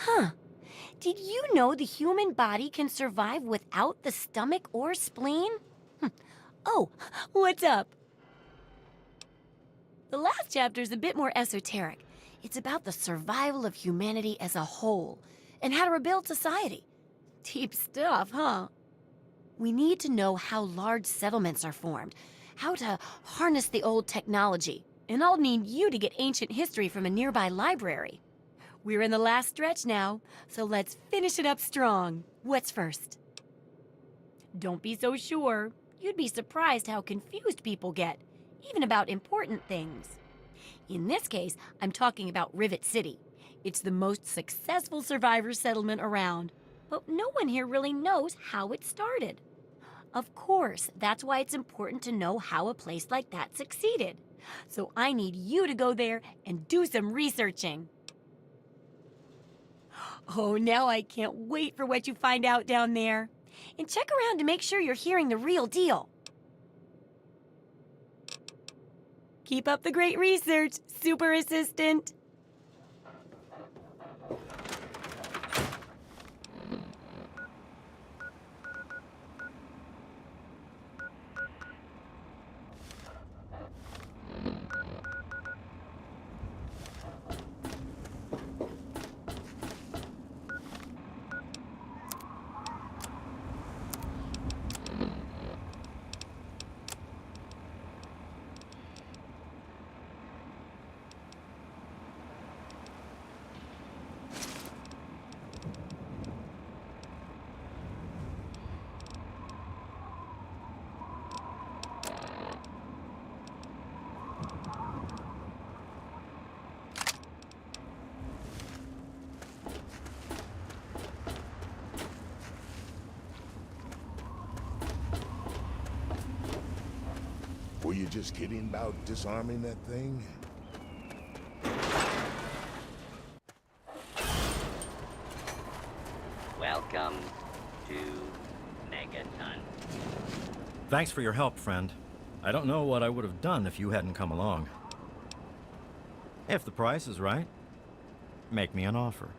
Huh. Did you know the human body can survive without the stomach or spleen? Hm. Oh, what's up? The last chapter is a bit more esoteric. It's about the survival of humanity as a whole and how to rebuild society. Deep stuff, huh? We need to know how large settlements are formed, how to harness the old technology, and I'll need you to get ancient history from a nearby library. We're in the last stretch now, so let's finish it up strong. What's first? Don't be so sure. You'd be surprised how confused people get, even about important things. In this case, I'm talking about Rivet City. It's the most successful survivor settlement around, but no one here really knows how it started. Of course, that's why it's important to know how a place like that succeeded. So I need you to go there and do some researching. Oh, now I can't wait for what you find out down there. And check around to make sure you're hearing the real deal. Keep up the great research, Super Assistant. Were you just kidding about disarming that thing? Welcome to Megaton. Thanks for your help, friend. I don't know what I would have done if you hadn't come along. If the price is right, make me an offer.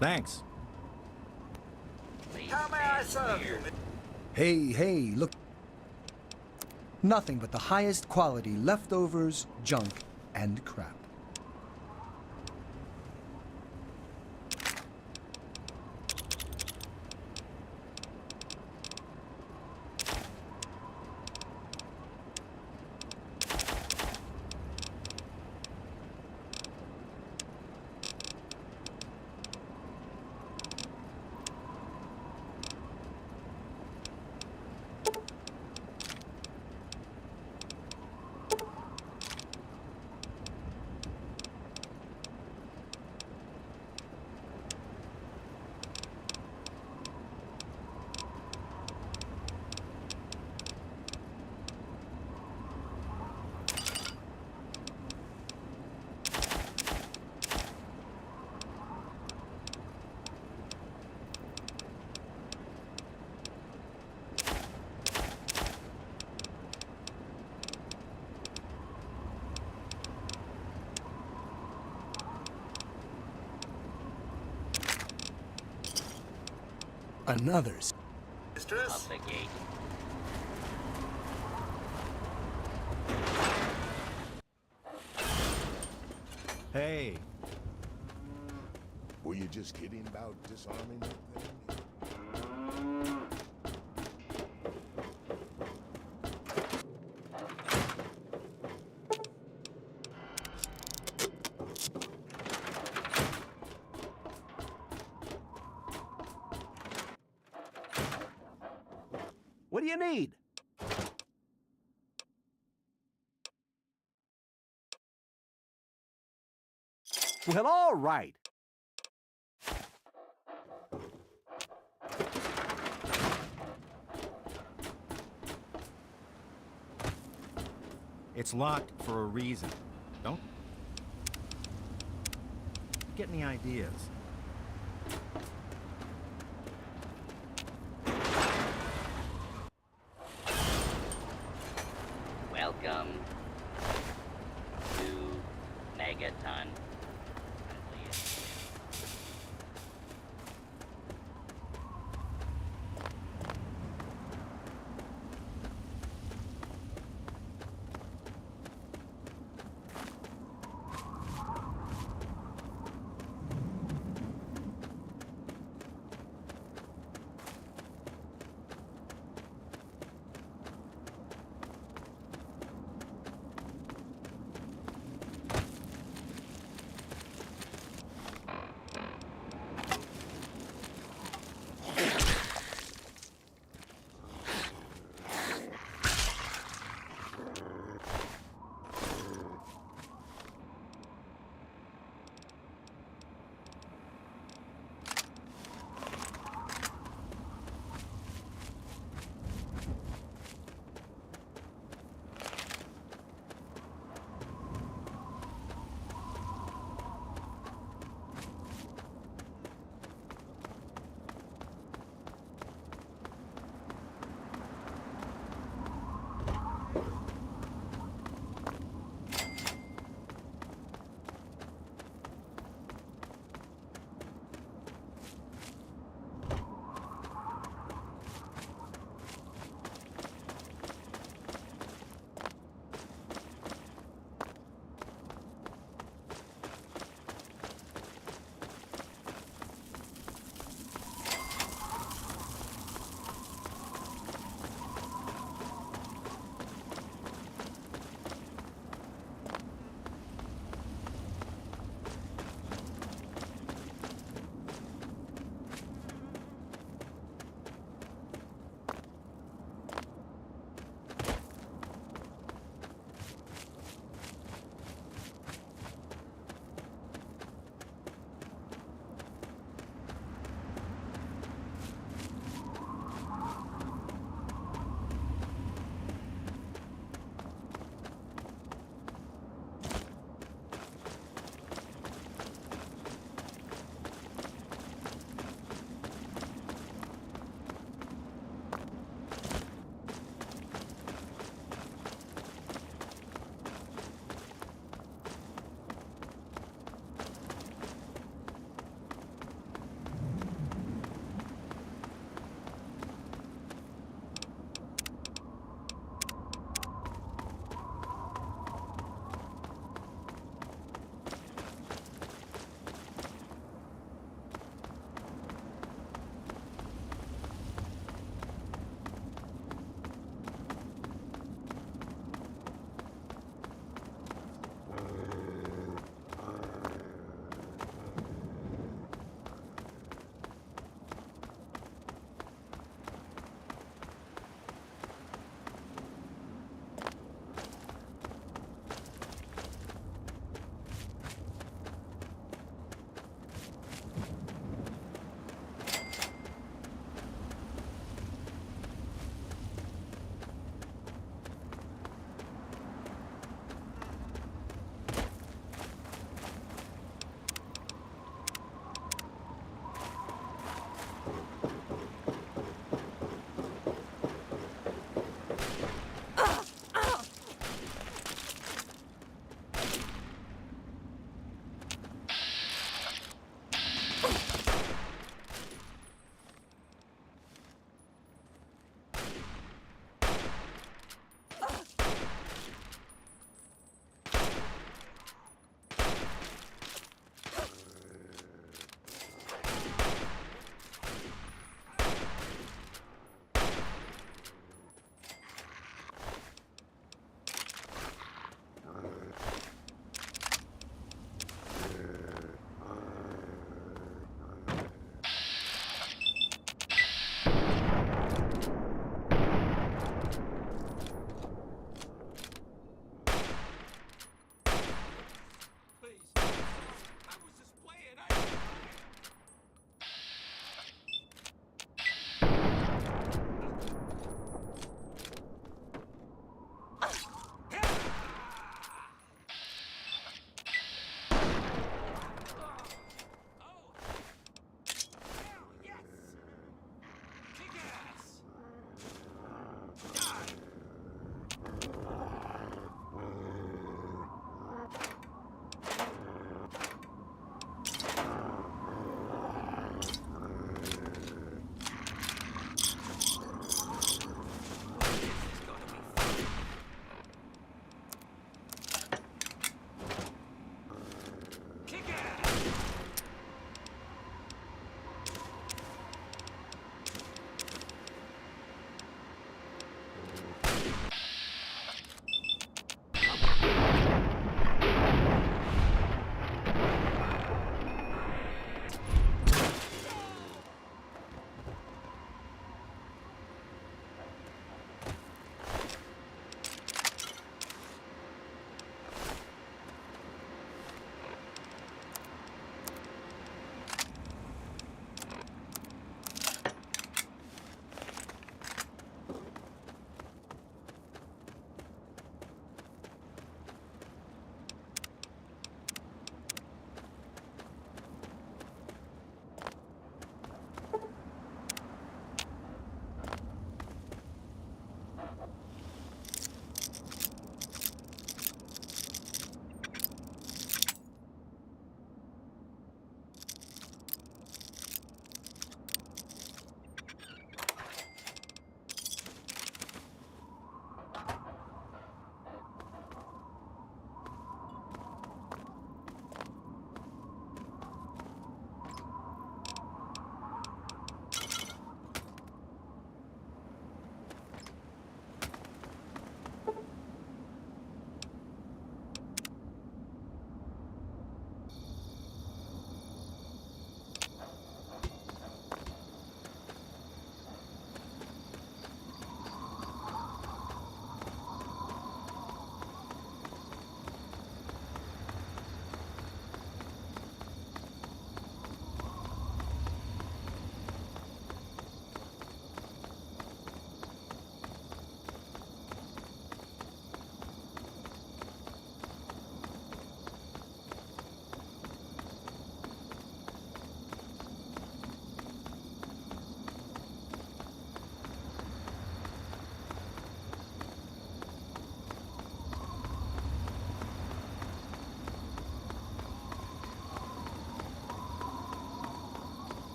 Thanks. How may I serve you? Hey, look. Nothing but the highest quality leftovers, junk, and crap. Another's. Up the gate. Hey, Were you just kidding about disarming that thing? What do you need? Well, all right. It's locked for a reason. Don't get any ideas. Welcome to Megaton.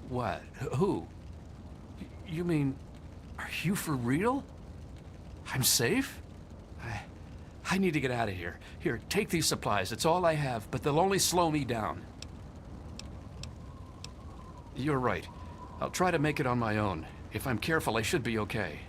What? Who? You mean, are you for real? I'm safe? I need to get out of here. Here, take these supplies. It's all I have, but they'll only slow me down. You're right. I'll try to make it on my own. If I'm careful, I should be okay.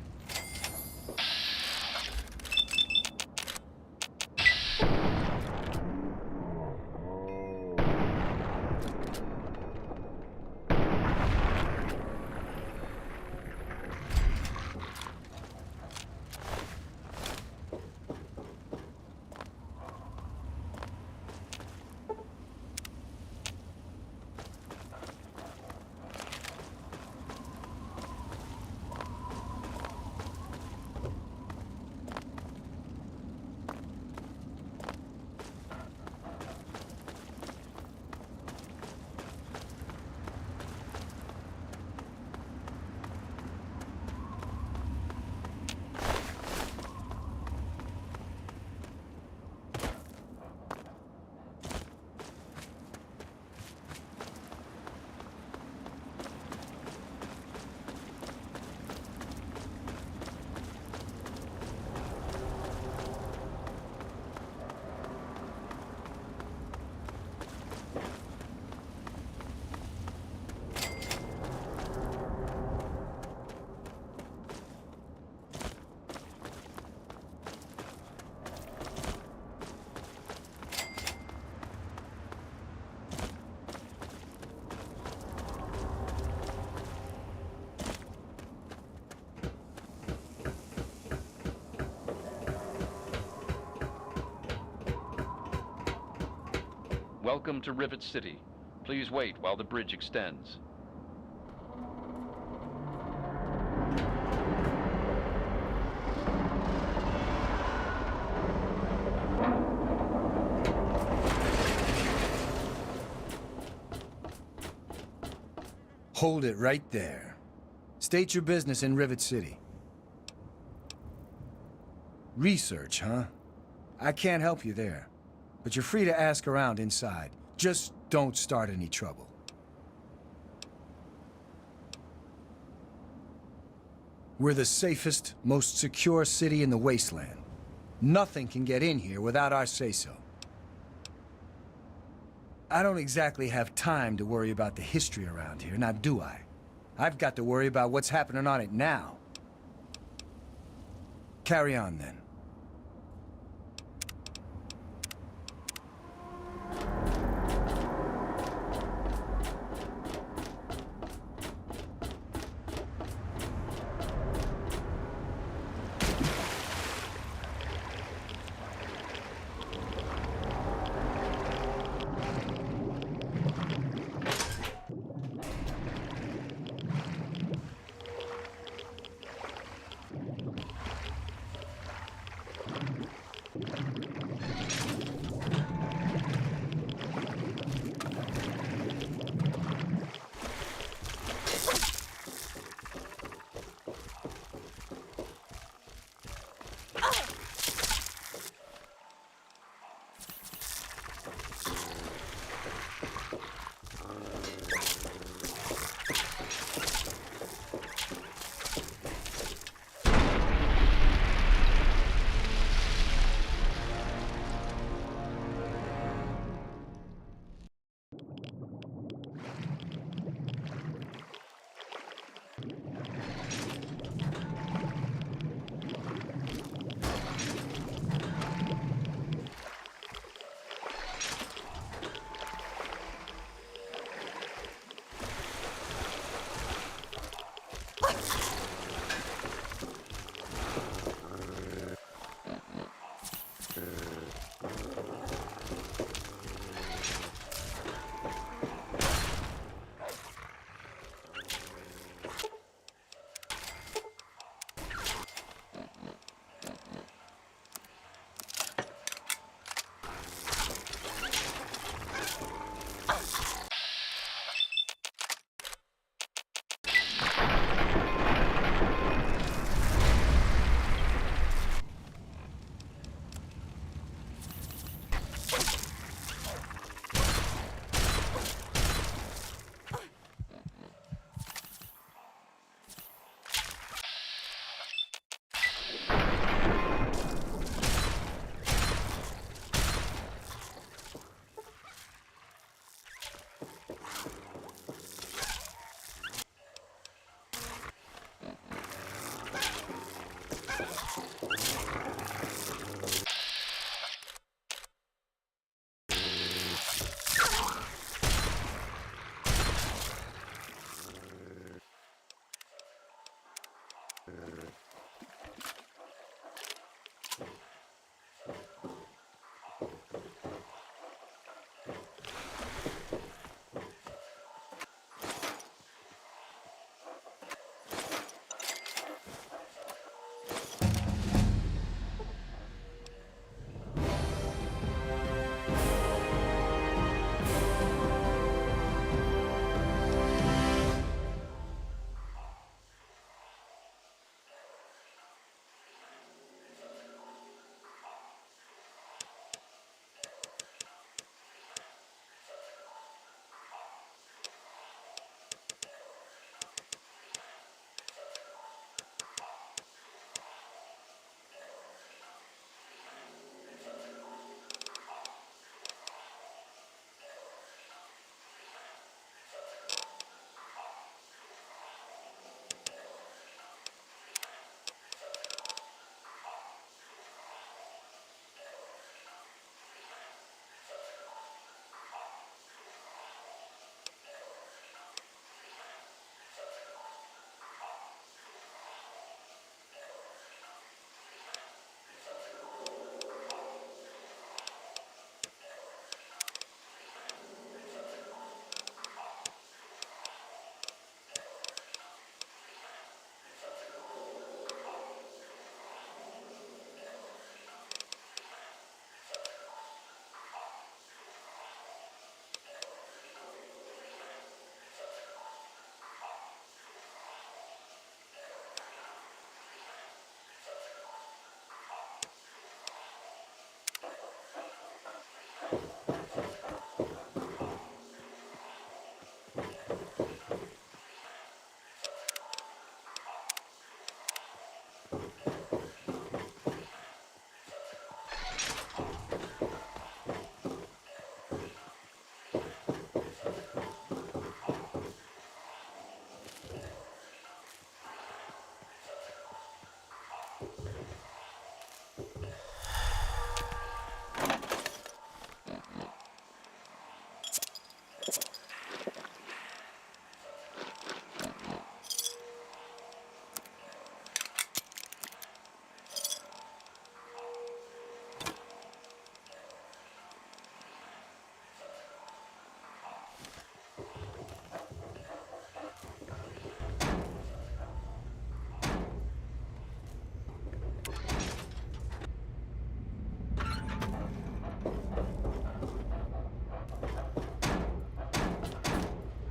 Welcome to Rivet City. Please wait while the bridge extends. Hold it right there. State your business in Rivet City. Research, huh? I can't help you there. But you're free to ask around inside. Just don't start any trouble. We're the safest, most secure city in the Wasteland. Nothing can get in here without our say-so. I don't exactly have time to worry about the history around here, now do I? I've got to worry about what's happening on it now. Carry on, then.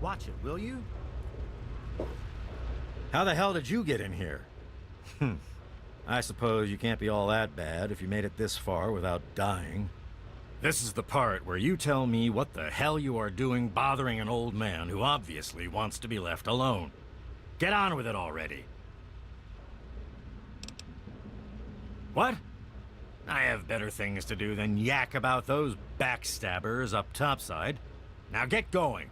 Watch it, will you? How the hell did you get in here? I suppose you can't be all that bad if you made it this far without dying. This is the part where you tell me what the hell you are doing bothering an old man who obviously wants to be left alone. Get on with it already. What? I have better things to do than yak about those backstabbers up topside. Now get going.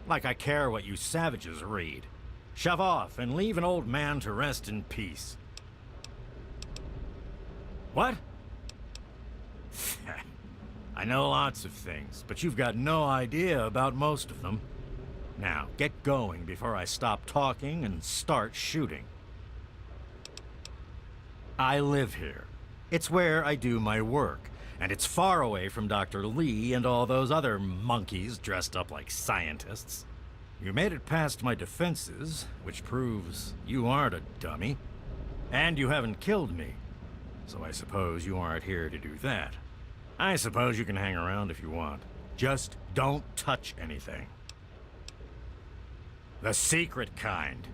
Like I care what you savages read. Shove off and leave an old man to rest in peace. What? I know lots of things, but you've got no idea about most of them. Now, get going before I stop talking and start shooting. I live here. It's where I do my work, and it's far away from Dr. Lee and all those other monkeys dressed up like scientists. You made it past my defenses, which proves you aren't a dummy. And you haven't killed me. So I suppose you aren't here to do that. I suppose you can hang around if you want. Just don't touch anything. The secret kind.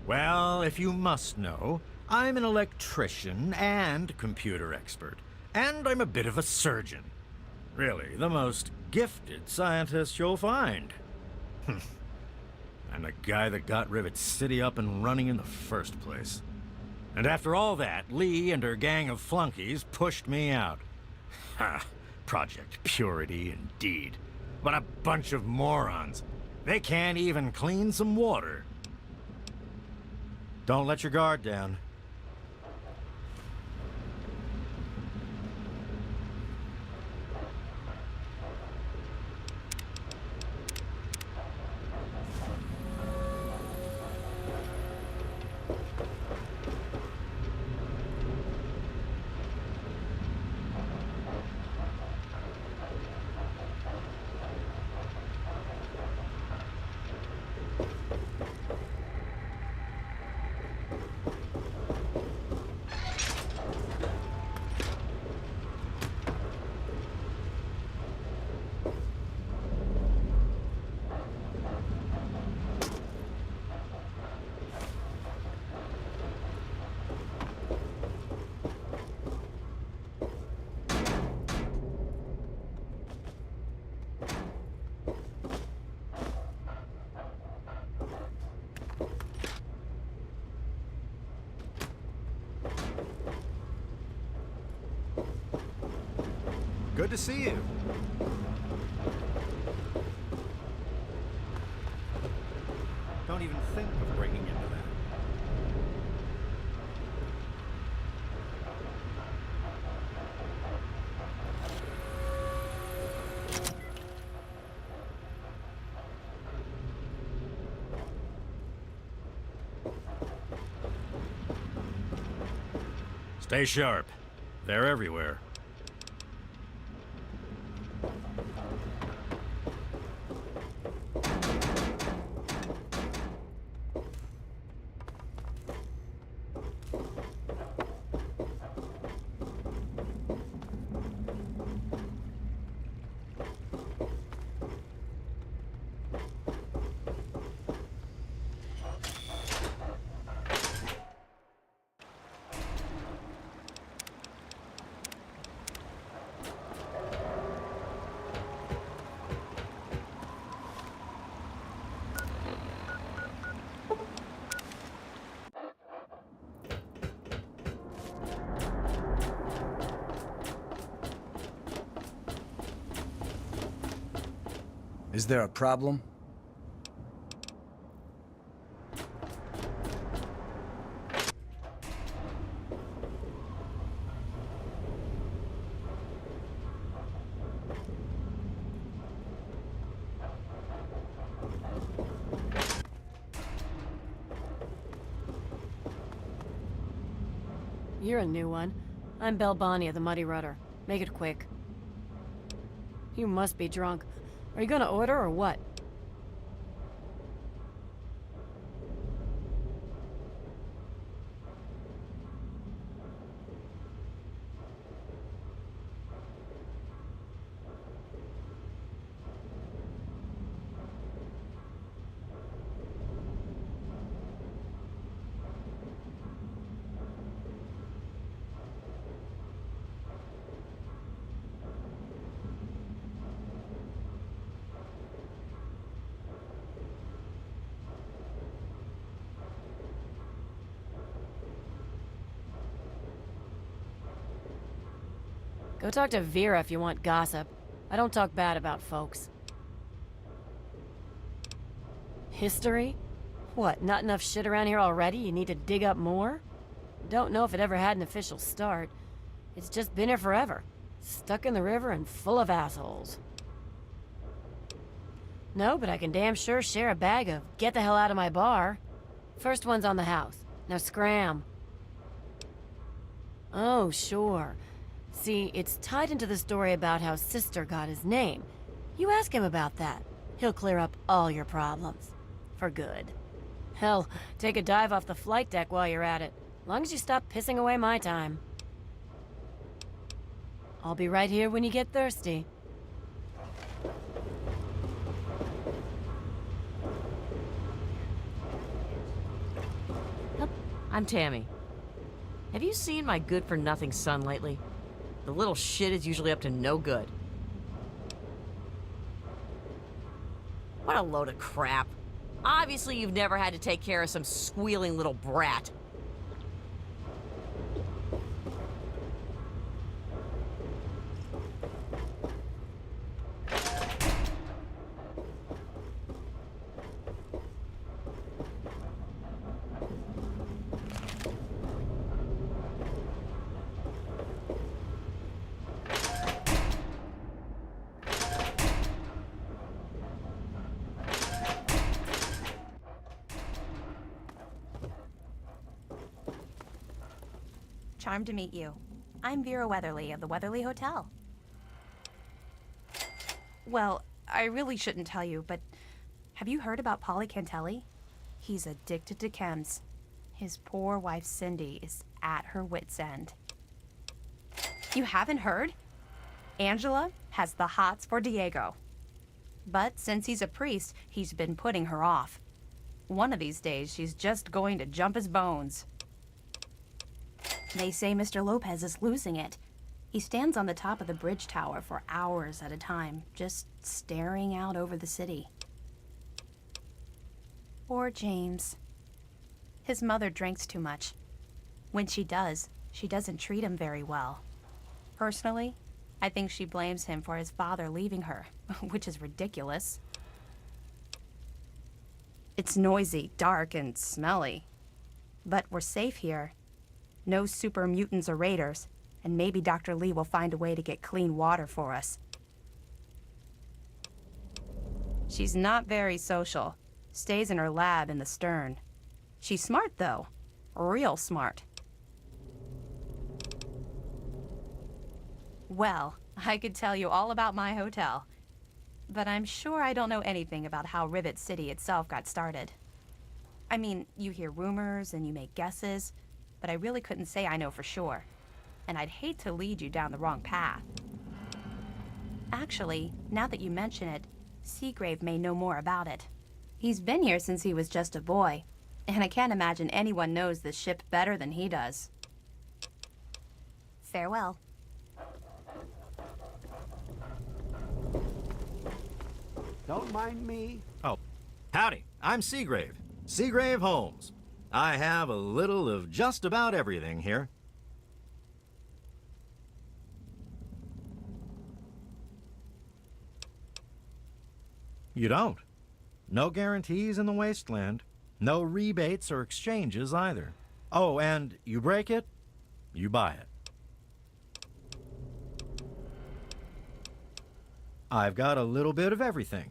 Well, if you must know, I'm an electrician and computer expert. And I'm a bit of a surgeon. Really, the most gifted scientist you'll find. I'm the guy that got Rivet City up and running in the first place. And after all that, Lee and her gang of flunkies pushed me out. Ha! Project Purity, indeed. What a bunch of morons. They can't even clean some water. Don't let your guard down. Good to see you. Don't even think of breaking into that. Stay sharp. They're everywhere. Is there a problem? You're a new one. I'm Belbani of the Muddy Rudder. Make it quick. You must be drunk. Are you gonna order or what? Go talk to Vera if you want gossip. I don't talk bad about folks. History? What, not enough shit around here already? You need to dig up more? Don't know if it ever had an official start. It's just been here forever. Stuck in the river and full of assholes. No, but I can damn sure share a bag of get the hell out of my bar. First one's on the house. Now scram. Oh, sure. See, it's tied into the story about how Sister got his name. You ask him about that. He'll clear up all your problems. For good. Hell, take a dive off the flight deck while you're at it. Long as you stop pissing away my time. I'll be right here when you get thirsty. I'm Tammy. Have you seen my good-for-nothing son lately? The little shit is usually up to no good. What a load of crap. Obviously, you've never had to take care of some squealing little brat. Charmed to meet you. I'm Vera Weatherly of the Weatherly Hotel. Well, I really shouldn't tell you, but have you heard about Polly Cantelli? He's addicted to chems. His poor wife Cindy is at her wit's end. You haven't heard? Angela has the hots for Diego. But since he's a priest, he's been putting her off. One of these days, she's just going to jump his bones. They say Mr. Lopez is losing it. He stands on the top of the bridge tower for hours at a time, just staring out over the city. Poor James. His mother drinks too much. When she does, she doesn't treat him very well. Personally, I think she blames him for his father leaving her, which is ridiculous. It's noisy, dark, and smelly. But we're safe here. No super mutants or raiders, and maybe Dr. Lee will find a way to get clean water for us. She's not very social. Stays in her lab in the stern. She's smart, though. Real smart. Well, I could tell you all about my hotel. But I'm sure I don't know anything about how Rivet City itself got started. I mean, you hear rumors and you make guesses, but I really couldn't say I know for sure. And I'd hate to lead you down the wrong path. Actually, now that you mention it, Seagrave may know more about it. He's been here since he was just a boy, and I can't imagine anyone knows this ship better than he does. Farewell. Don't mind me. Oh, howdy. I'm Seagrave. Seagrave Holmes. I have a little of just about everything here. You don't. No guarantees in the Wasteland. No rebates or exchanges either. Oh, and you break it, you buy it. I've got a little bit of everything.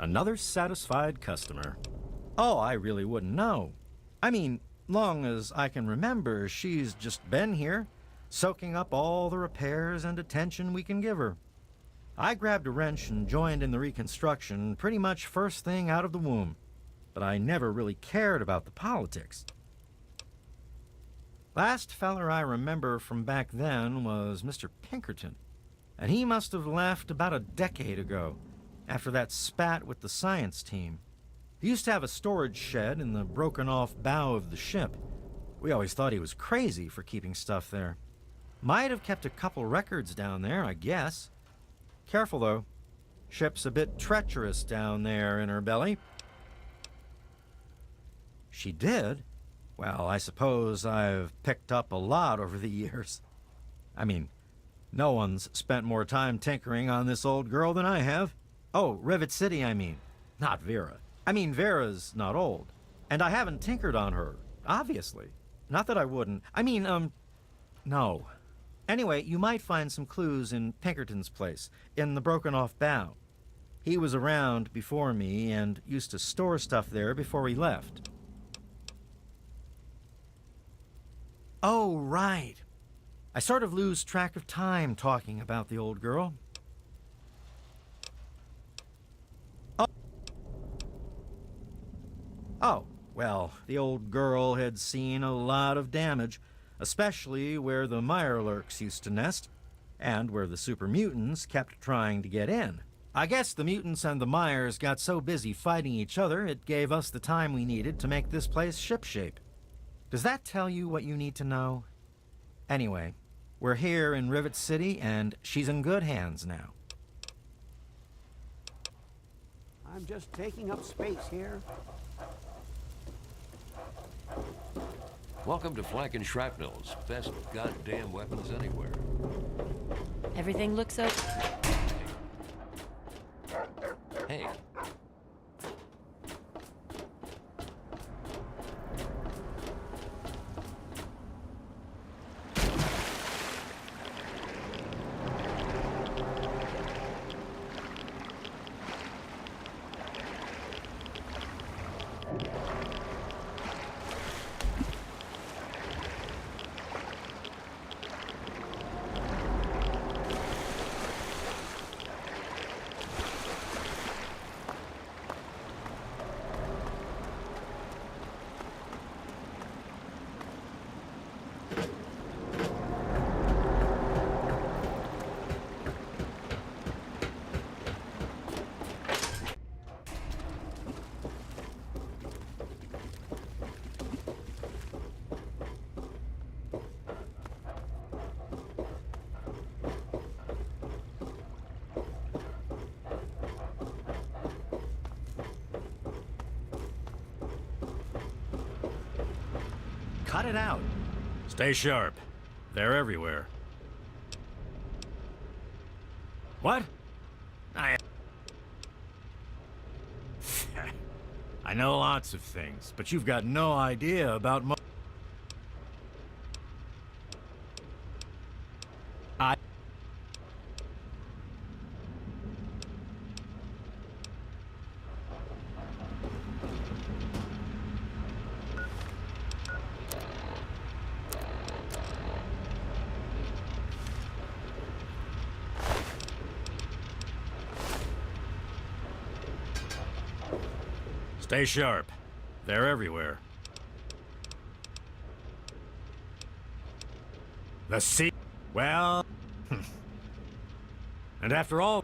Another satisfied customer. Oh, I really wouldn't know. I mean, long as I can remember, she's just been here, soaking up all the repairs and attention we can give her. I grabbed a wrench and joined in the reconstruction pretty much first thing out of the womb, but I never really cared about the politics. Last feller I remember from back then was Mr. Pinkerton, and he must have left about a decade ago, after that spat with the science team. He used to have a storage shed in the broken-off bow of the ship. We always thought he was crazy for keeping stuff there. Might have kept a couple records down there, I guess. Careful, though. Ship's a bit treacherous down there in her belly. She did? Well, I suppose I've picked up a lot over the years. I mean, no one's spent more time tinkering on this old girl than I have. Oh, Rivet City, I mean. Not Vera. I mean, Vera's not old. And I haven't tinkered on her, obviously. Not that I wouldn't. I mean, no. Anyway, you might find some clues in Pinkerton's place, in the broken-off bow. He was around before me and used to store stuff there before he left. Oh, right. I sort of lose track of time talking about the old girl. Oh, well, the old girl had seen a lot of damage, especially where the Mirelurks used to nest, and where the super mutants kept trying to get in. I guess the mutants and the Myers got so busy fighting each other, it gave us the time we needed to make this place shipshape. Does that tell you what you need to know? Anyway, we're here in Rivet City, and she's in good hands now. I'm just taking up space here. Welcome to Flanking Shrapnel's. Best goddamn weapons anywhere. Everything looks okay. Hey. Cut it out. Stay sharp. They're everywhere. What? I know lots of things, but you've got no idea about Stay sharp. They're everywhere. The sea... Well... and after all...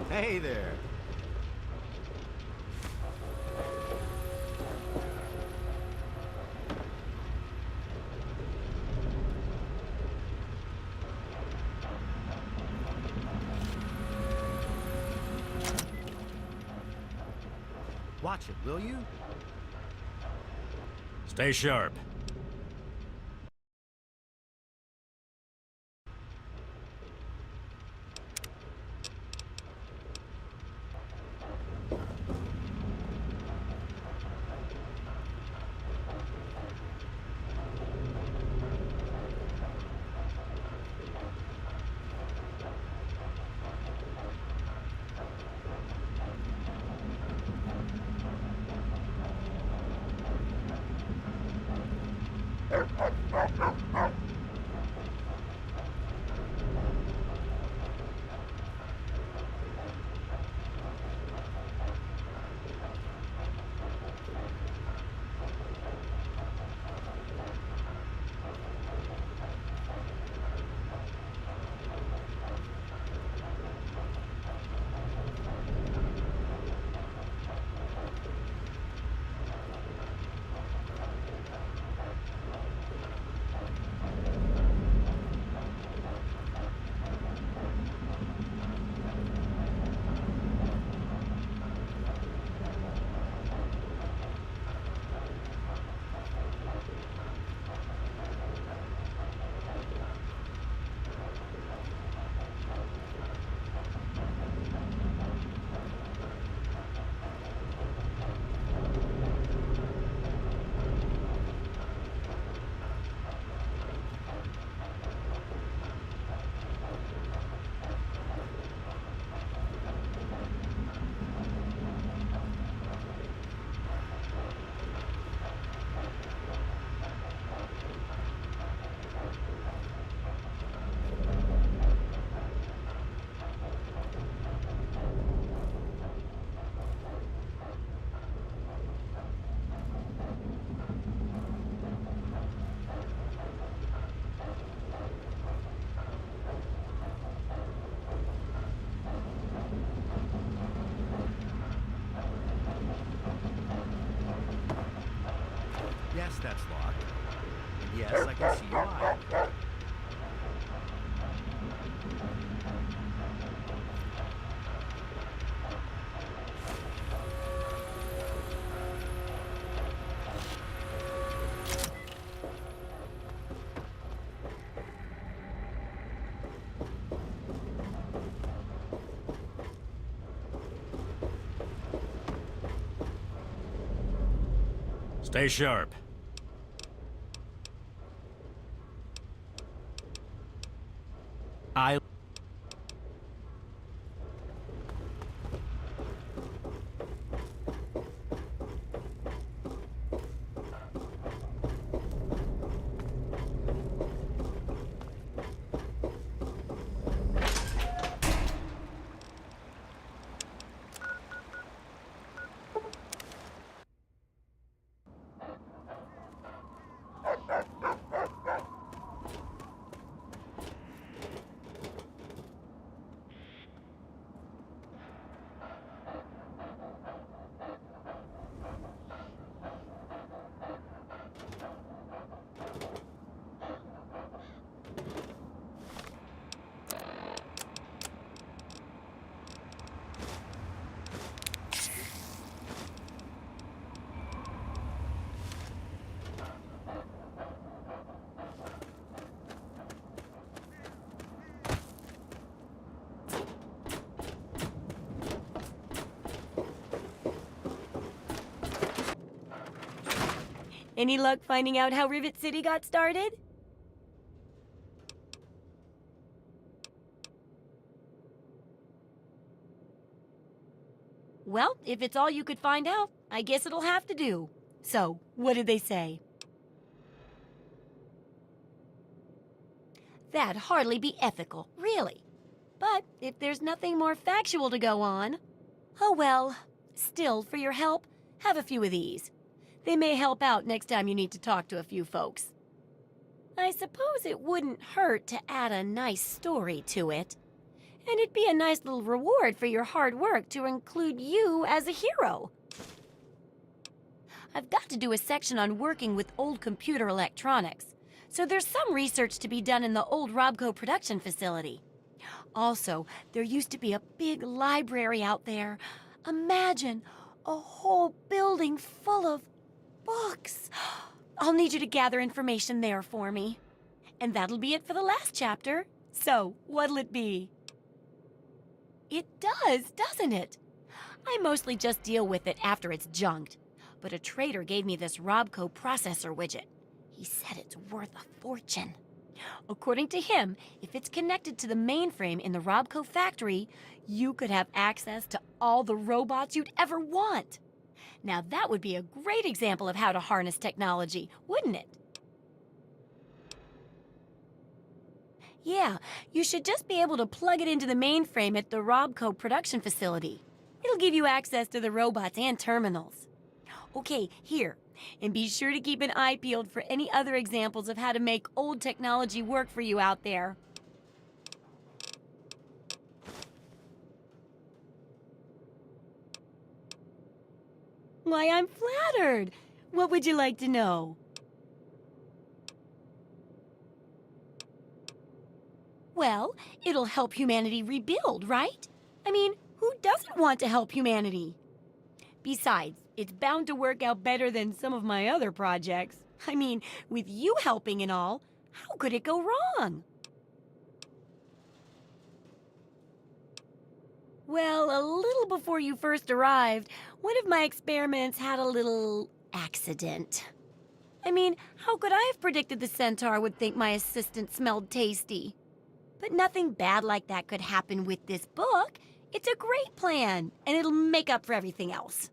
Hey there. Watch it, will you? Stay sharp. Yes, that's locked. And yes, I can see your eye. Stay sharp. I... Any luck finding out how Rivet City got started? Well, if it's all you could find out, I guess it'll have to do. So, what did they say? That'd hardly be ethical, really. But if there's nothing more factual to go on... Oh well. Still, for your help, have a few of these. They may help out next time you need to talk to a few folks. I suppose it wouldn't hurt to add a nice story to it. And it'd be a nice little reward for your hard work to include you as a hero. I've got to do a section on working with old computer electronics, so there's some research to be done in the old Robco production facility. Also, there used to be a big library out there. Imagine, A whole building full of books. I'll need you to gather information there for me. And that'll be it for the last chapter. So, what'll it be? It does, doesn't it? I mostly just deal with it after it's junked. But a trader gave me this Robco processor widget. He said it's worth a fortune. According to him, if it's connected to the mainframe in the Robco factory, you could have access to all the robots you'd ever want. Now that would be a great example of how to harness technology, wouldn't it? Yeah, you should just be able to plug it into the mainframe at the Robco production facility. It'll give you access to the robots and terminals. Okay, here. And be sure to keep an eye peeled for any other examples of how to make old technology work for you out there. Why, I'm flattered. What would you like to know? Well, it'll help humanity rebuild, right? I mean, who doesn't want to help humanity? Besides, it's bound to work out better than some of my other projects. I mean, with you helping and all, how could it go wrong? Well, a little before you first arrived, one of my experiments had a little accident. I mean, how could I have predicted the centaur would think my assistant smelled tasty? But nothing bad like that could happen with this book. It's a great plan, and it'll make up for everything else.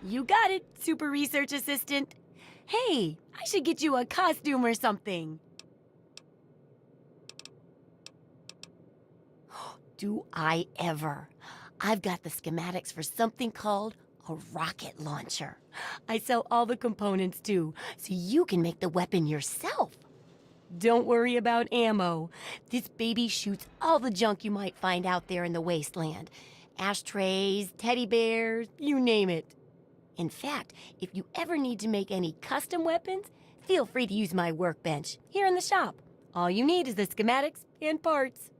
You got it, super research assistant. Hey, I should get you a costume or something. Do I ever? I've got the schematics for something called a rocket launcher. I sell all the components too, so you can make the weapon yourself. Don't worry about ammo. This baby shoots all the junk you might find out there in the wasteland. Ashtrays, teddy bears, you name it. In fact, if you ever need to make any custom weapons, feel free to use my workbench here in the shop. All you need is the schematics and parts.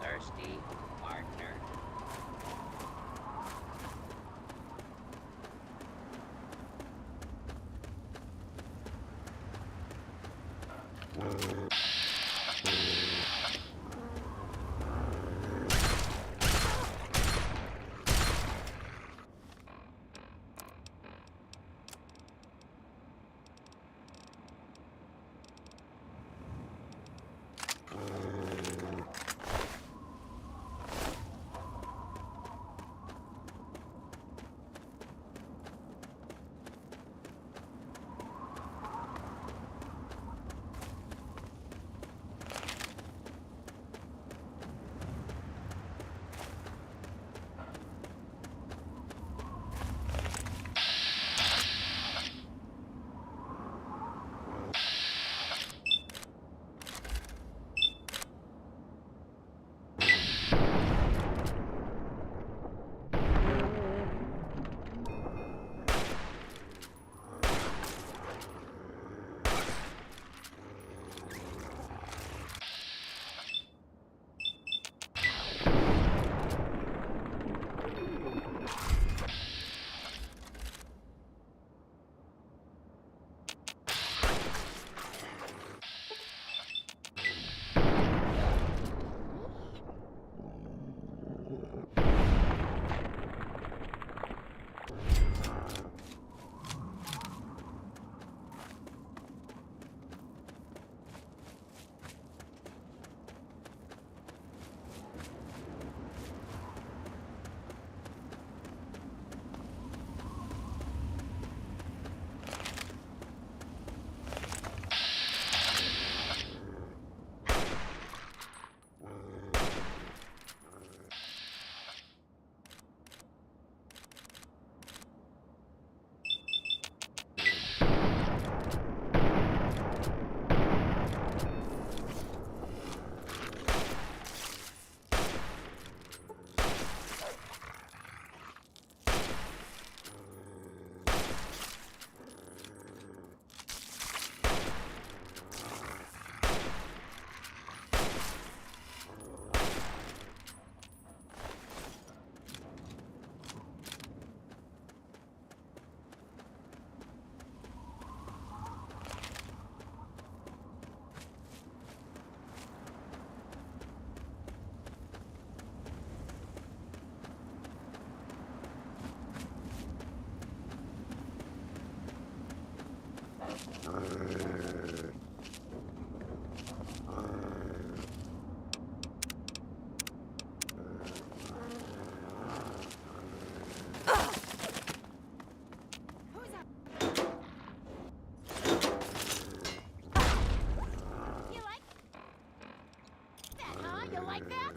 Thirsty partner. like that?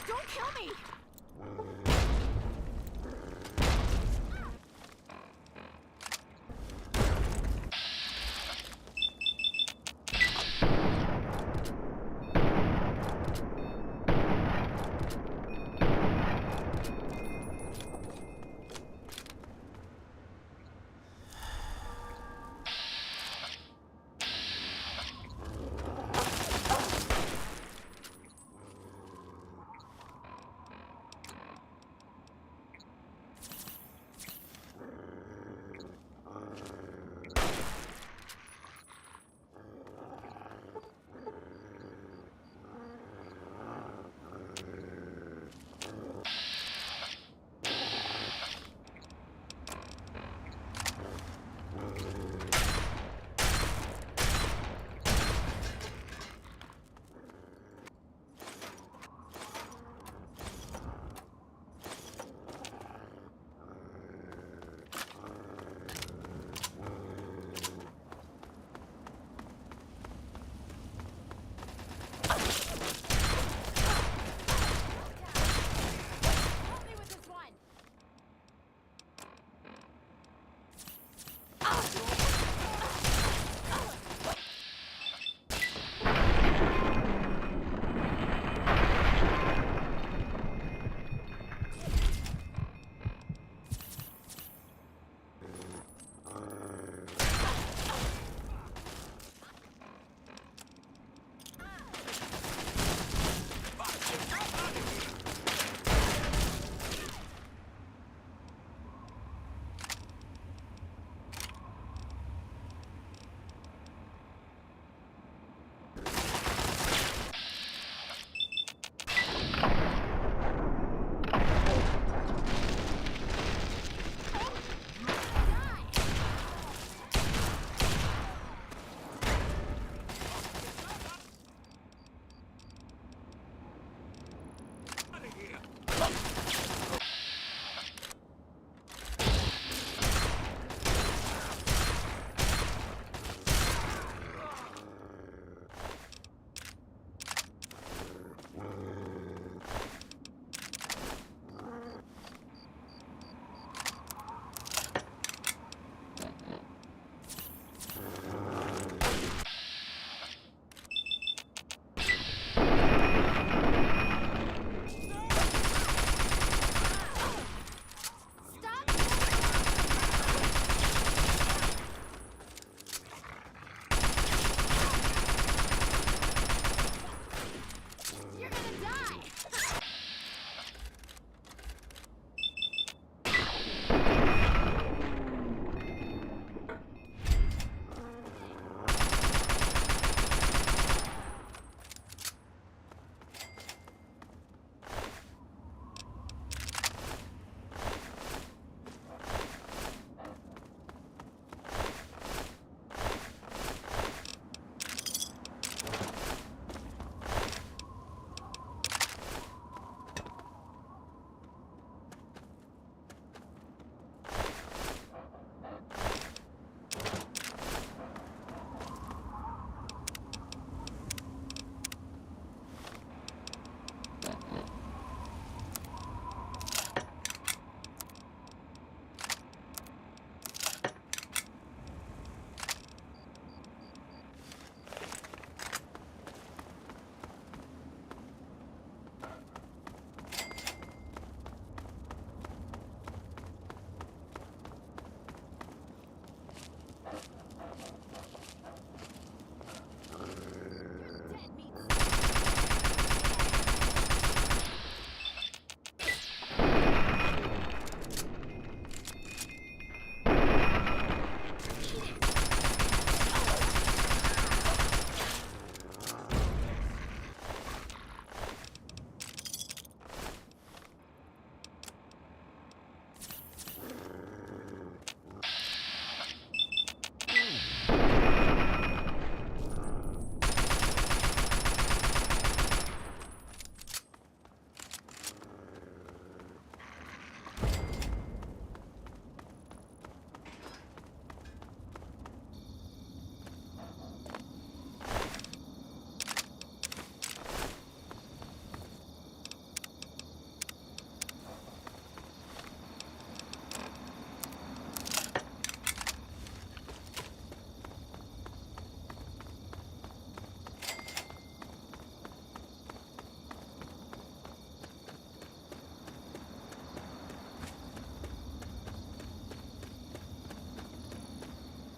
Don't kill me!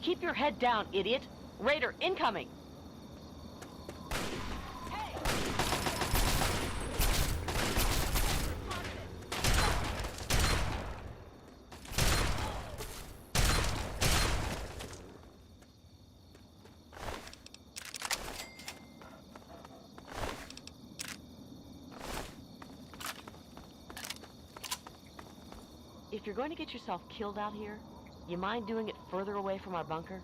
Keep your head down, idiot. Raider incoming. If you're going to get yourself killed out here, you mind doing it further away from our bunker?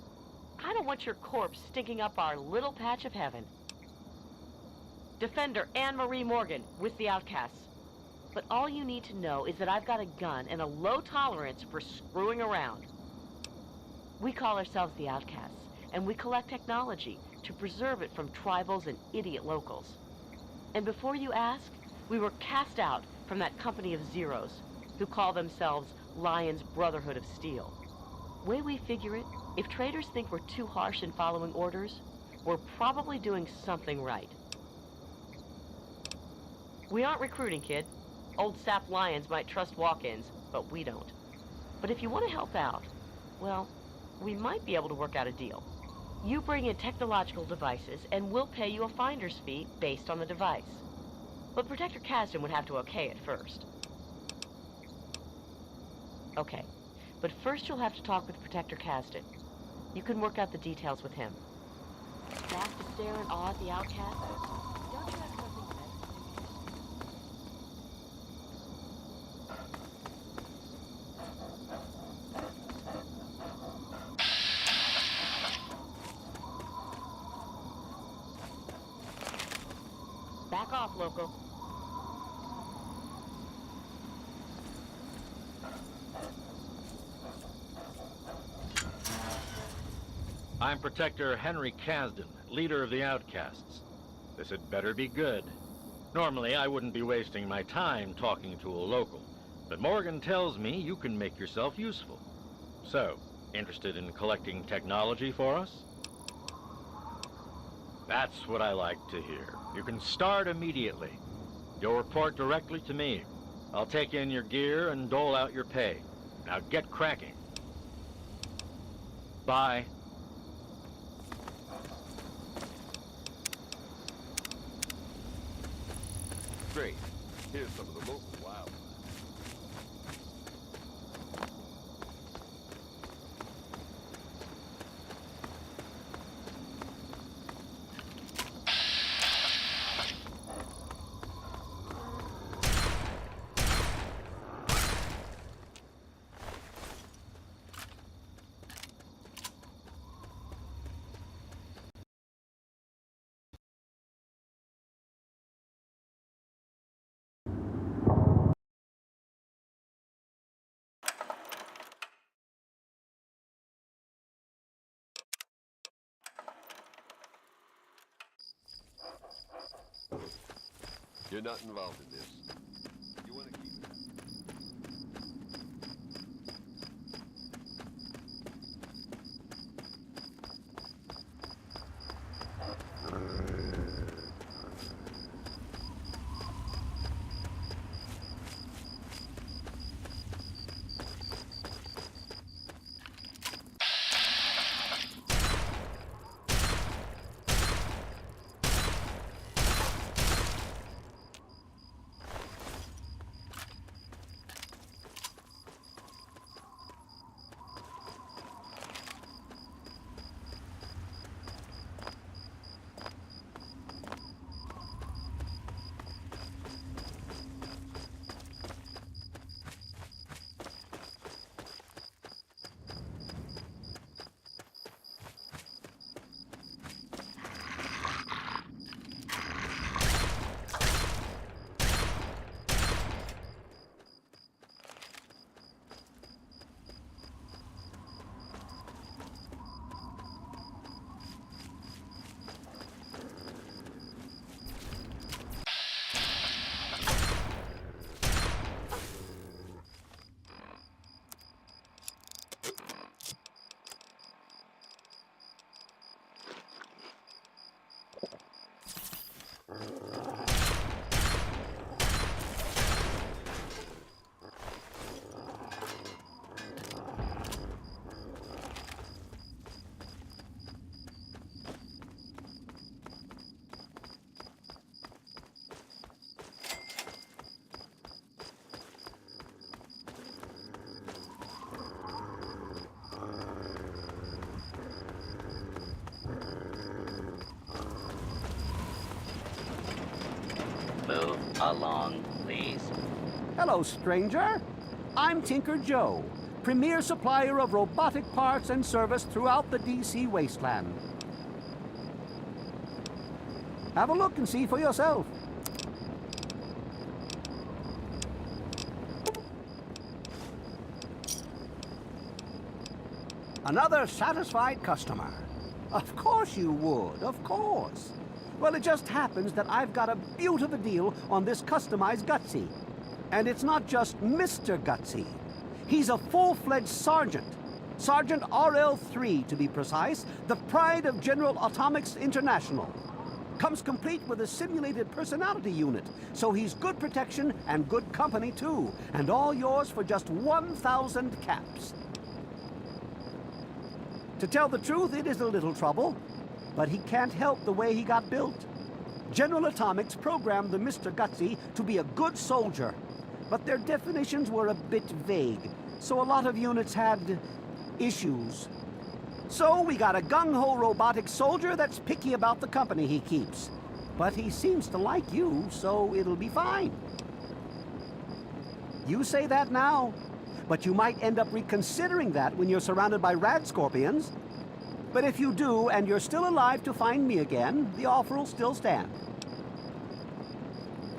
I don't want your corpse stinking up our little patch of heaven. Defender Anne-Marie Morgan with the Outcasts. But all you need to know is that I've got a gun and a low tolerance for screwing around. We call ourselves the Outcasts, and we collect technology to preserve it from tribals and idiot locals. And before you ask, we were cast out from that company of zeros who call themselves Lion's Brotherhood of Steel. Way we figure it, if traders think we're too harsh in following orders, we're probably doing something right. We aren't recruiting, kid. Old sap lions might trust walk-ins, but we don't. But if you want to help out, well, we might be able to work out a deal. You bring in technological devices, and we'll pay you a finder's fee based on the device. But Protector Kasdan would have to okay it first. Okay, but first you'll have to talk with Protector Kasdan. You can work out the details with him. Back to stare in awe at the Outcast? Don't you have something better? Back off, local. I'm Protector Henry Kasdan, leader of the Outcasts. This had better be good. Normally, I wouldn't be wasting my time talking to a local, but Morgan tells me you can make yourself useful. So, interested in collecting technology for us? That's what I like to hear. You can start immediately. You'll report directly to me. I'll take in your gear and dole out your pay. Now get cracking. Bye. Great. Here's some of the local wildlife. You're not involved in this. You want to keep it. Along, please. Hello, stranger. I'm Tinker Joe, premier supplier of robotic parts and service throughout the DC Wasteland. Have a look and see for yourself. Another satisfied customer. Of course you would, of course. Well, it just happens that I've got a beaut of a deal on this customized Gutsy. And it's not just Mr. Gutsy. He's a full-fledged sergeant. Sergeant RL3, to be precise, the pride of General Atomics International. Comes complete with a simulated personality unit, so he's good protection and good company too, and all yours for just 1,000 caps. To tell the truth, it is a little trouble, but he can't help the way he got built. General Atomics programmed the Mr. Gutsy to be a good soldier, but their definitions were a bit vague, so a lot of units had issues. So we got a gung-ho robotic soldier that's picky about the company he keeps. But he seems to like you, so it'll be fine. You say that now, but you might end up reconsidering that when you're surrounded by rad scorpions. But if you do, and you're still alive to find me again, the offer will still stand.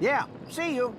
Yeah, see you.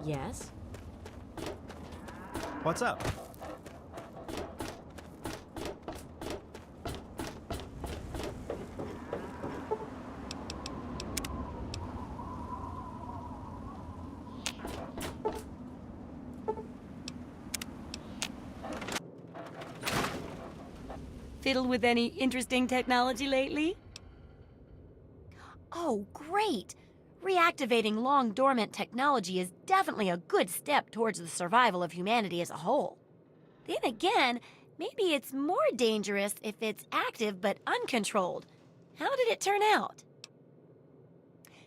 Yes? What's up? Fiddled with any interesting technology lately? Oh, great! Reactivating long dormant technology is definitely a good step towards the survival of humanity as a whole. Then again, maybe it's more dangerous if it's active but uncontrolled. How did it turn out?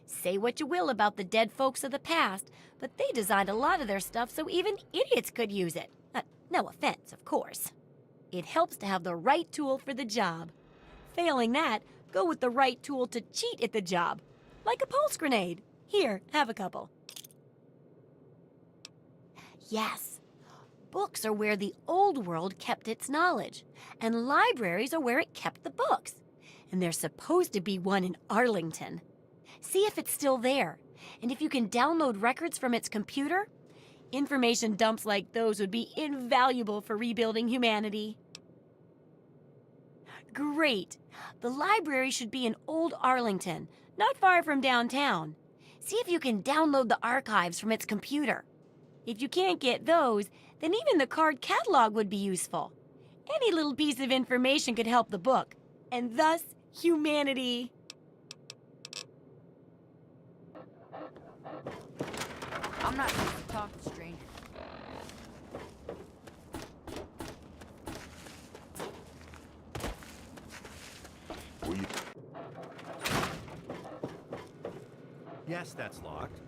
Say what you will about the dead folks of the past, but they designed a lot of their stuff so even idiots could use it. No offense, of course. It helps to have the right tool for the job. Failing that, go with the right tool to cheat at the job. Like a pulse grenade. Here, have a couple. Yes. Books are where the old world kept its knowledge, and libraries are where it kept the books. And there's supposed to be one in Arlington. See if it's still there, and if you can download records from its computer. Information dumps like those would be invaluable for rebuilding humanity. Great. The library should be in Old Arlington, not far from downtown. See if you can download the archives from its computer. If you can't get those, then even the card catalog would be useful. Any little piece of information could help the book, and thus humanity. I'm not supposed to talk to strangers. Will you... Yes, that's locked.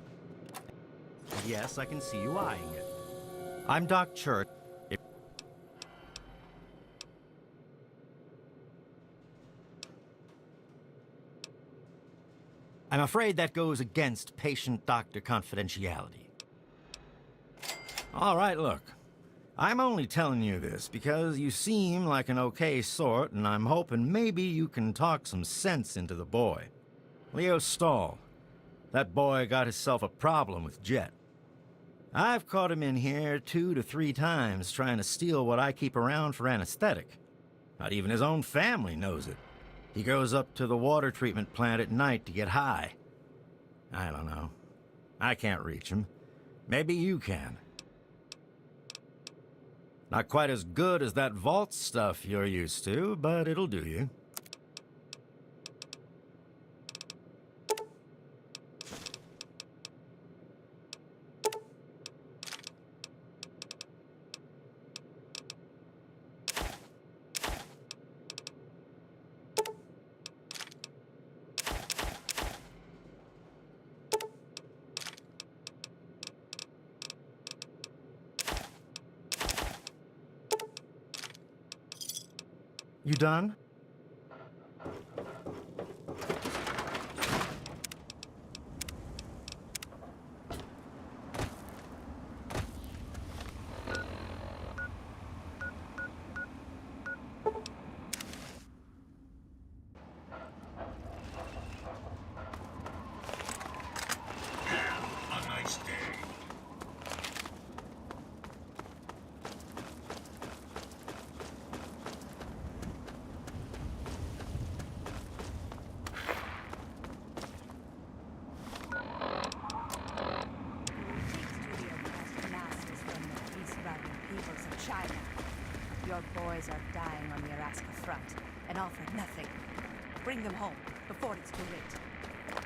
Yes, I can see you eyeing it. I'm Doc Church. I'm afraid that goes against patient-doctor confidentiality. All right, look. I'm only telling you this because you seem like an okay sort, and I'm hoping maybe you can talk some sense into the boy. Leo Stahl. That boy got himself a problem with Jet. I've caught him in here 2 to 3 times trying to steal what I keep around for anesthetic. Not even his own family knows it. He goes up to the water treatment plant at night to get high. I don't know. I can't reach him. Maybe you can. Not quite as good as that vault stuff you're used to, but it'll do you. You done? A nice day. China. Your boys are dying on the Alaska front, and all for nothing. Bring them home before it's too late.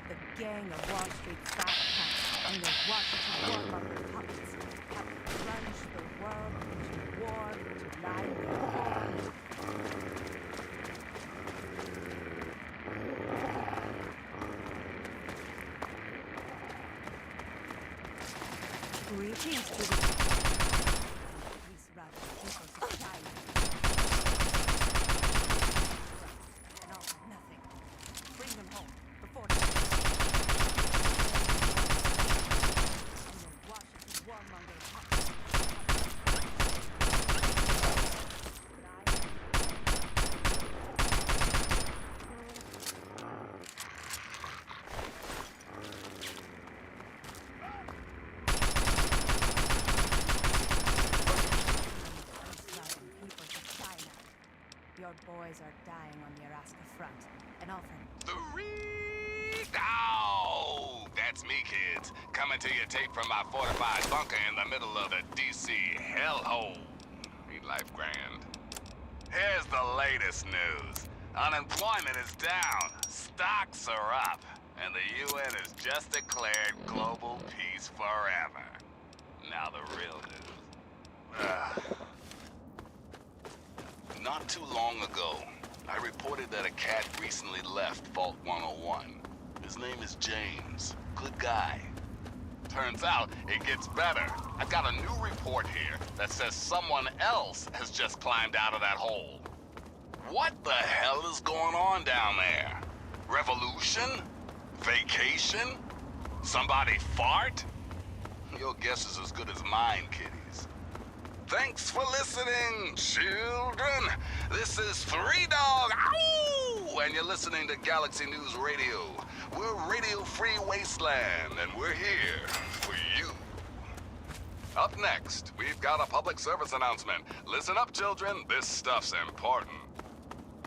The gang of Wall Street fat cats and the Washington warmonger puppets have plunged the world into war to line their horns. Greetings to the and all for... Three dog! That's me, kids. Coming to you tape from my fortified bunker in the middle of the DC hellhole. Ain't life grand? Here's the latest news. Unemployment is down, stocks are up, and the UN has just declared global peace forever. Now the real news. Not too long ago, I reported that a cat recently left Vault 101. His name is James. Good guy. Turns out it gets better. I got a new report here that says someone else has just climbed out of that hole. What the hell is going on down there? Revolution? Vacation? Somebody fart? Your guess is as good as mine, kiddies. Thanks for listening, children. This is Three Dog, ow! And you're listening to Galaxy News Radio. We're Radio Free Wasteland, and we're here for you. Up next, we've got a public service announcement. Listen up, children. This stuff's important.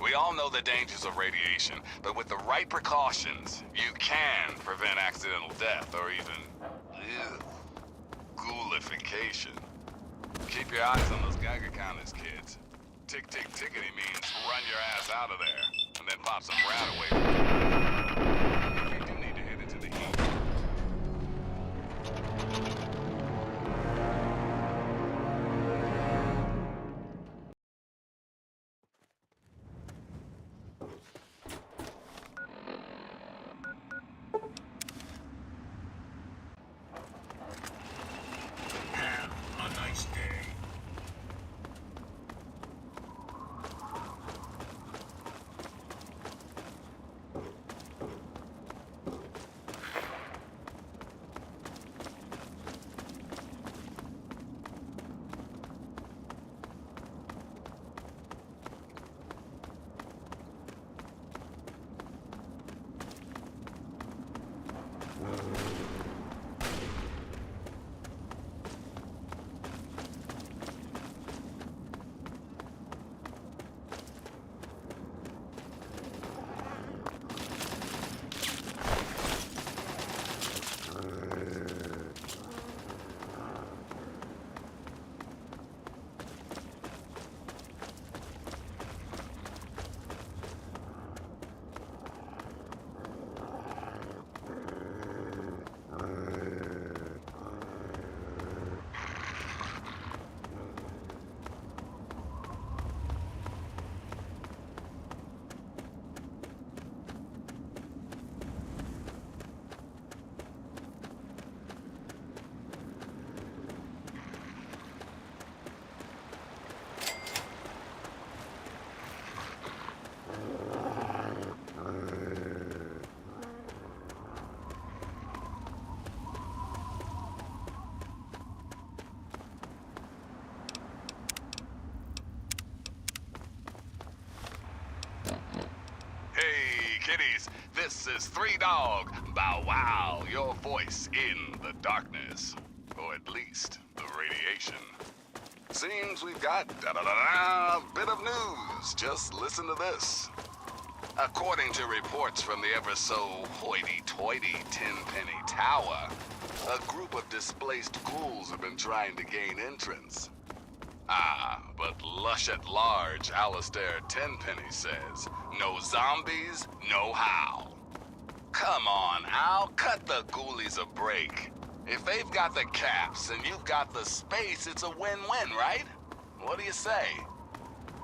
We all know the dangers of radiation, but with the right precautions, you can prevent accidental death or even, ghoulification. Keep your eyes on those Geiger counters, kids. Tick, tick, tickety means run your ass out of there, and then pop some rat away. You do need to hit it to the heat. Kitties, this is Three Dog, Bow Wow, your voice in the darkness. Or at least the radiation. Seems we've got a bit of news. Just listen to this. According to reports from the ever-so hoity-toity Tenpenny Tower, a group of displaced ghouls have been trying to gain entrance. But Lush at Large Alistair Tenpenny says, no zombies, no how. Come on, Al, cut the ghoulies a break. If they've got the caps and you've got the space, it's a win-win, right? What do you say?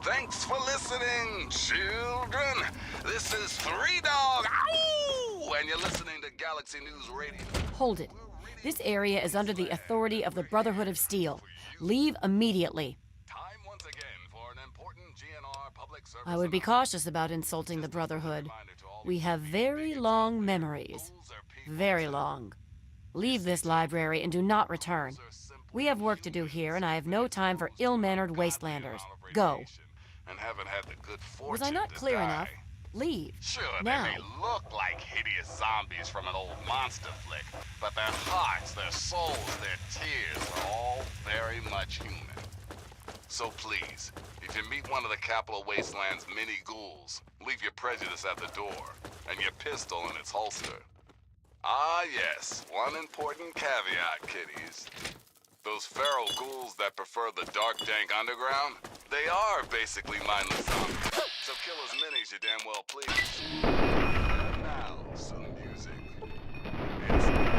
Thanks for listening, children. This is Three Dog, ow! And you're listening to Galaxy News Radio. Hold it. This area is under the authority of the Brotherhood of Steel. Leave immediately. Time once again for an important GNR public service. I would be cautious about insulting the Brotherhood. We have very long memories. Very long. Leave this library and do not return. We have work to do here, and I have no time for ill-mannered wastelanders. Go. And haven't had the good fortune Was I not clear enough? Leave. Sure, now. They may look like hideous zombies from an old monster flick, but their hearts, their souls, their tears are all very much human. So please, if you meet one of the Capital Wasteland's mini ghouls, leave your prejudice at the door, and your pistol in its holster. Ah yes, one important caveat, kiddies. Those feral ghouls that prefer the dark, dank underground, they are basically mindless zombies. So kill as many as you damn well please. And now, some music. It's crazy.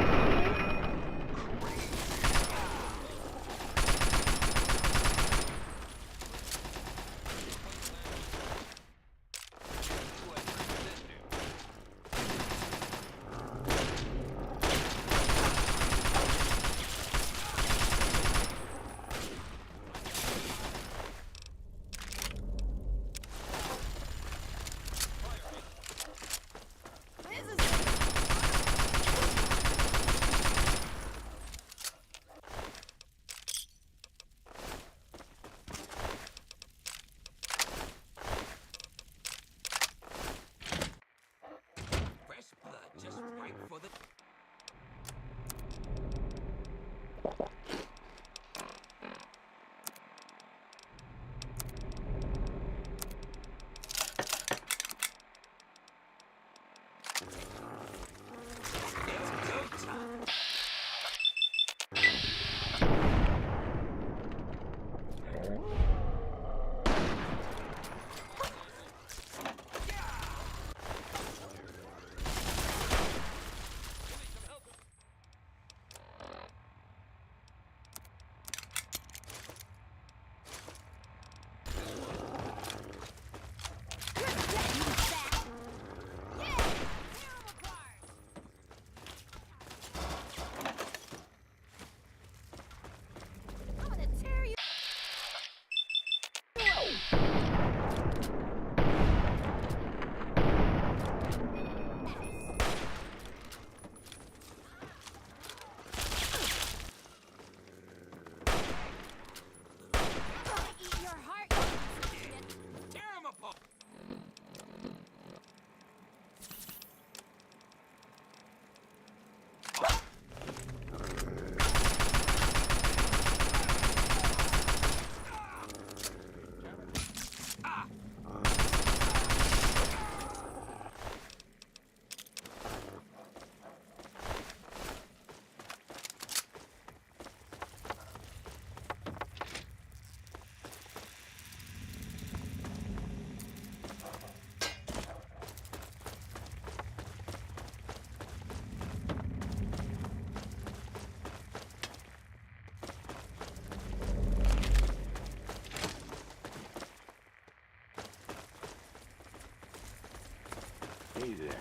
Hey there.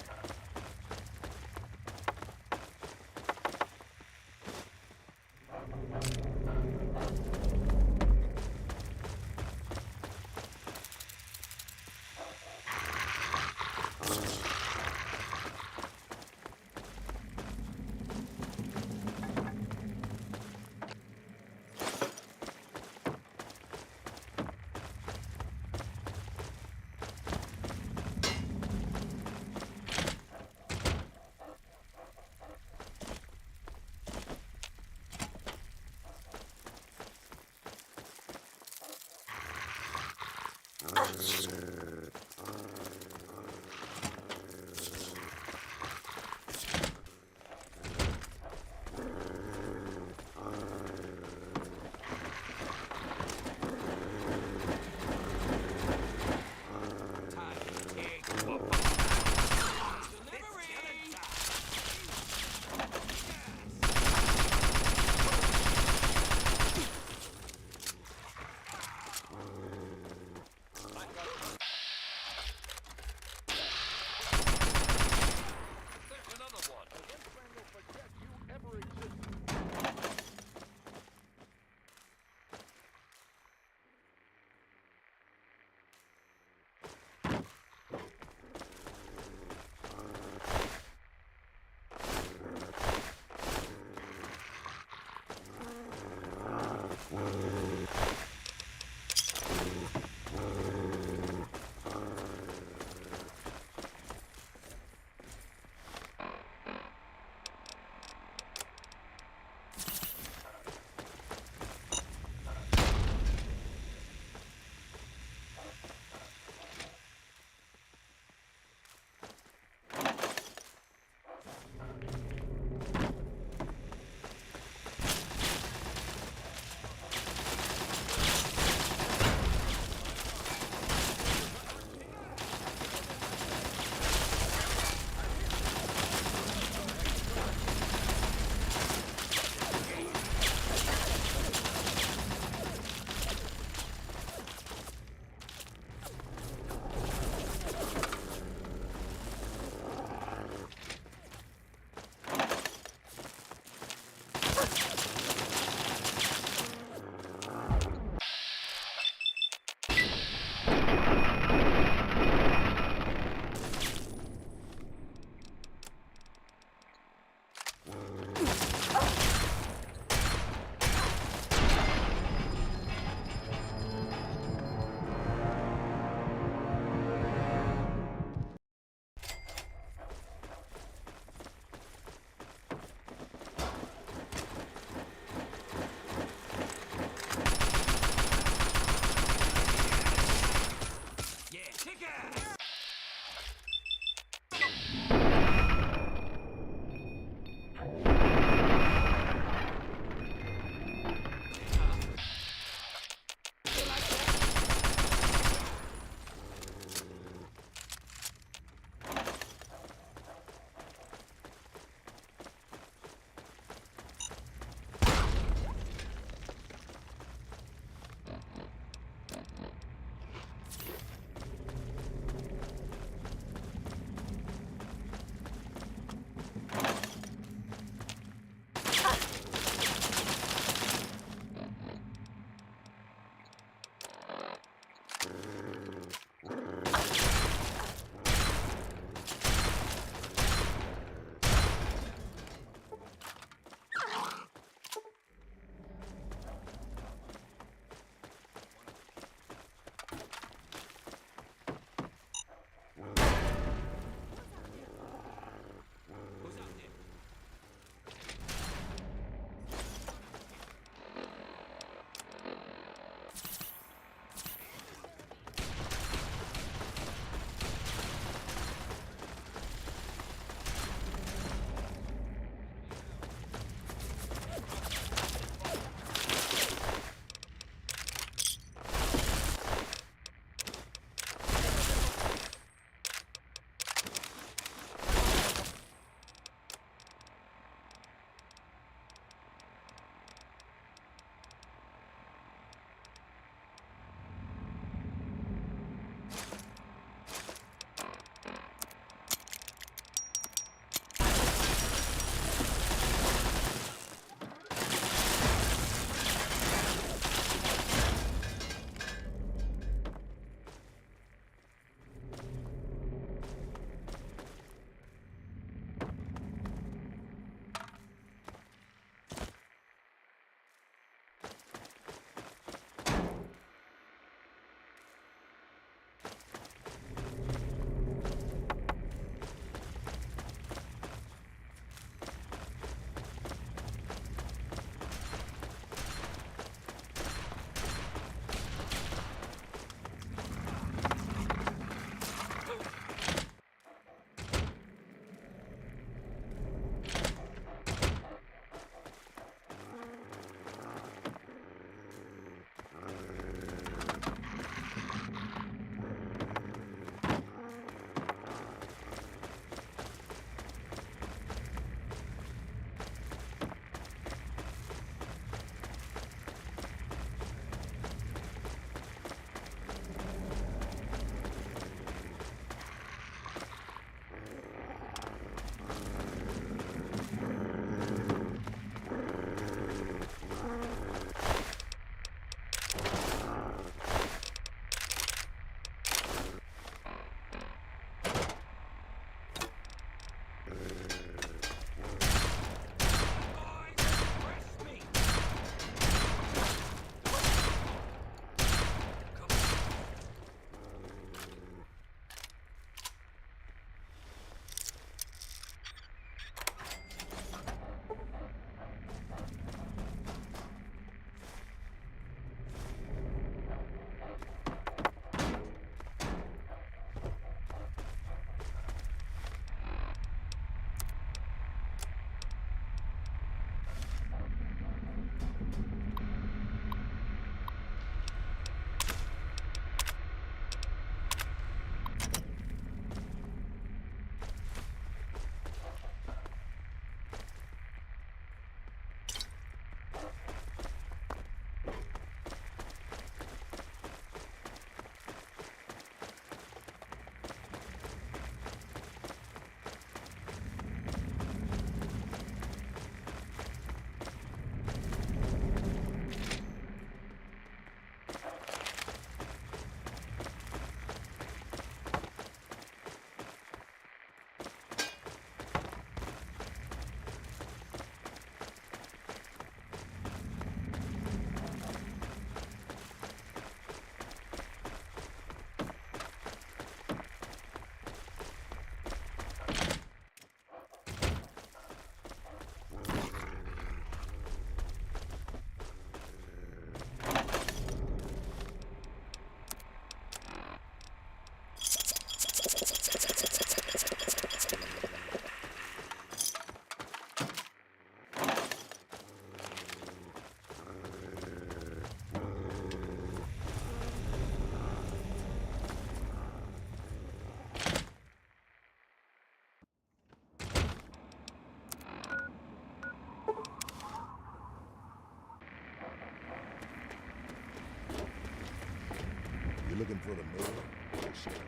looking for the mayor or the sheriff?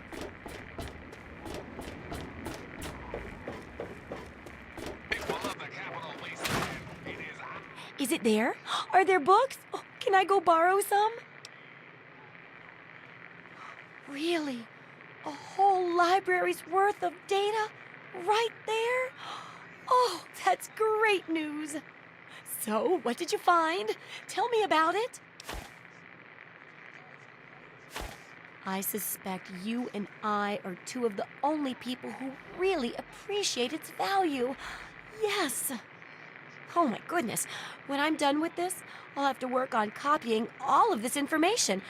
Is it there? Are there books? Oh, can I go borrow some? Really? A whole library's worth of data? Right there? Oh, that's great news. So, what did you find? Tell me about it. I suspect you and I are two of the only people who really appreciate its value. Yes. Oh my goodness. When I'm done with this, I'll have to work on copying all of this information.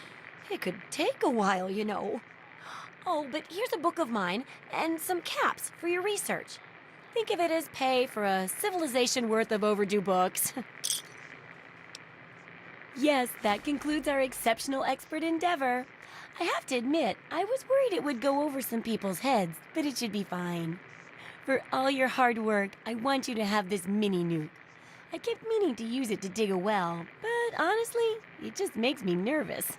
It could take a while, you know. Oh, but here's a book of mine and some caps for your research. Think of it as pay for a civilization worth of overdue books. Yes, that concludes our exceptional expert endeavor. I have to admit, I was worried it would go over some people's heads, but it should be fine. For all your hard work, I want you to have this mini nuke. I kept meaning to use it to dig a well, but honestly, it just makes me nervous.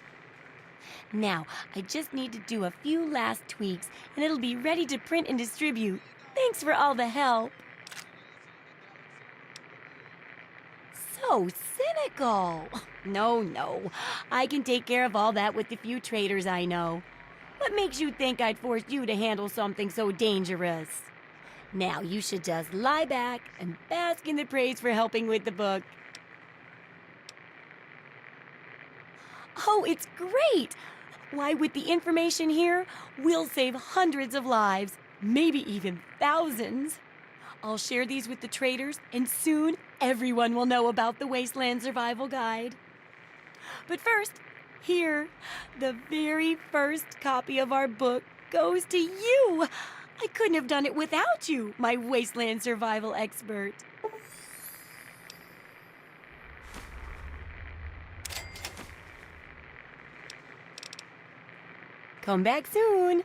Now, I just need to do a few last tweaks, and it'll be ready to print and distribute. Thanks for all the help. So cynical. No. I can take care of all that with the few traders I know. What makes you think I'd force you to handle something so dangerous? Now you should just lie back and bask in the praise for helping with the book. Oh, it's great! Why, with the information here, we'll save hundreds of lives, maybe even thousands. I'll share these with the traders, and soon everyone will know about the Wasteland Survival Guide. But first, here, the very first copy of our book goes to you. I couldn't have done it without you, my Wasteland survival expert. Come back soon.